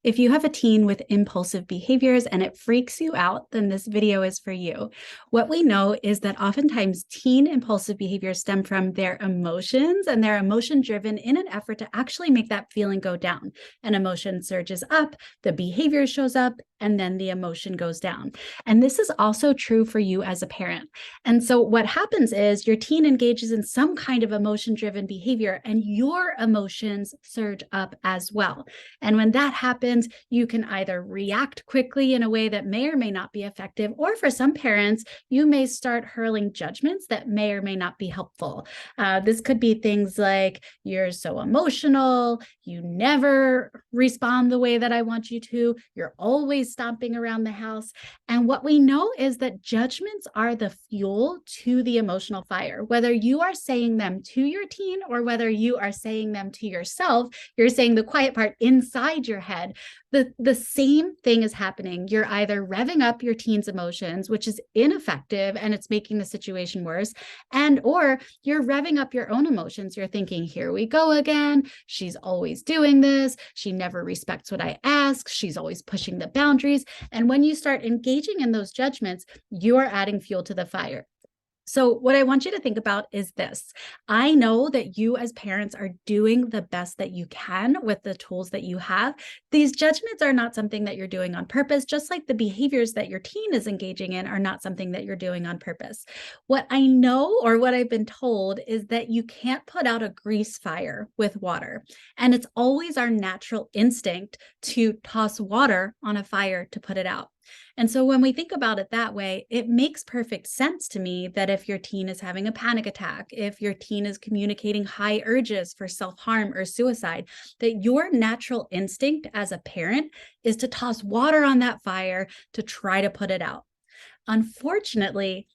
If you have a teen with impulsive behaviors and it freaks you out, then this video is for you. What we know is that oftentimes teen impulsive behaviors stem from their emotions, and they're emotion driven in an effort to actually make that feeling go down. An emotion surges up, the behavior shows up, and then the emotion goes down. And this is also true for you as a parent. And so what happens is your teen engages in some kind of emotion driven behavior, and your emotions surge up as well. And when that happens, you can either react quickly in a way that may or may not be effective, or for some parents, you may start hurling judgments that may or may not be helpful. This could be things like, you're so emotional, you never respond the way that I want you to, you're always stomping around the house. And what we know is that judgments are the fuel to the emotional fire. Whether you are saying them to your teen or whether you are saying them to yourself, you're saying the quiet part inside your head, the same thing is happening. You're either revving up your teen's emotions, which is ineffective and it's making the situation worse, and or you're revving up your own emotions. You're thinking, here we go again. She's always doing this. She never respects what I ask. She's always pushing the boundaries. And when you start engaging in those judgments, you are adding fuel to the fire. So what I want you to think about is this. I know that you as parents are doing the best that you can with the tools that you have. These judgments are not something that you're doing on purpose, just like the behaviors that your teen is engaging in are not something that you're doing on purpose. What I know, or what I've been told, is that you can't put out a grease fire with water. And it's always our natural instinct to toss water on a fire to put it out. And so when we think about it that way, it makes perfect sense to me that if your teen is having a panic attack, if your teen is communicating high urges for self-harm or suicide, that your natural instinct as a parent is to toss water on that fire to try to put it out. Unfortunately,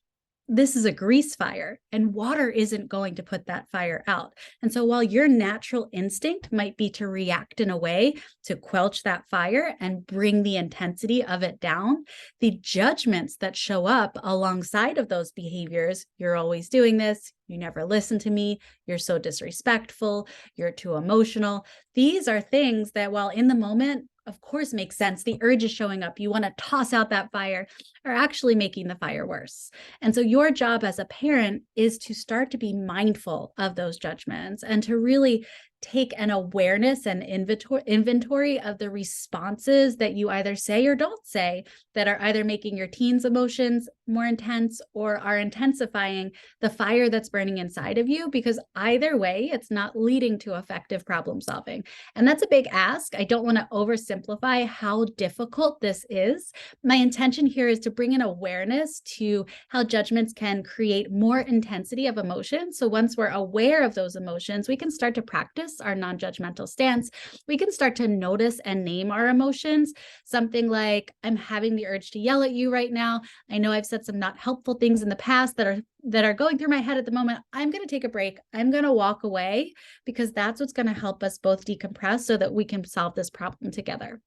this is a grease fire, and water isn't going to put that fire out. And so while your natural instinct might be to react in a way to quench that fire and bring the intensity of it down, the judgments that show up alongside of those behaviors, you're always doing this, you never listen to me, you're so disrespectful, you're too emotional. These are things that, while in the moment, of course, makes sense. The urge is showing up. You want to toss out that fire, are actually making the fire worse. And so your job as a parent is to start to be mindful of those judgments and to really take an awareness and inventory of the responses that you either say or don't say that are either making your teen's emotions more intense or are intensifying the fire that's burning inside of you, because either way, it's not leading to effective problem solving. And that's a big ask. I don't want to oversimplify how difficult this is. My intention here is to bring an awareness to how judgments can create more intensity of emotion. So once we're aware of those emotions, we can start to practice our non-judgmental stance. We can start to notice and name our emotions. Something like, I'm having the urge to yell at you right now. I know I've said some not helpful things in the past that are going through my head at the moment. I'm going to take a break. I'm going to walk away, because that's what's going to help us both decompress so that we can solve this problem together.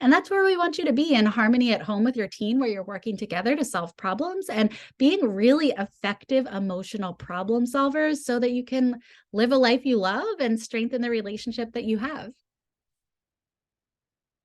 And that's where we want you to be, in harmony at home with your teen, where you're working together to solve problems and being really effective emotional problem solvers so that you can live a life you love and strengthen the relationship that you have.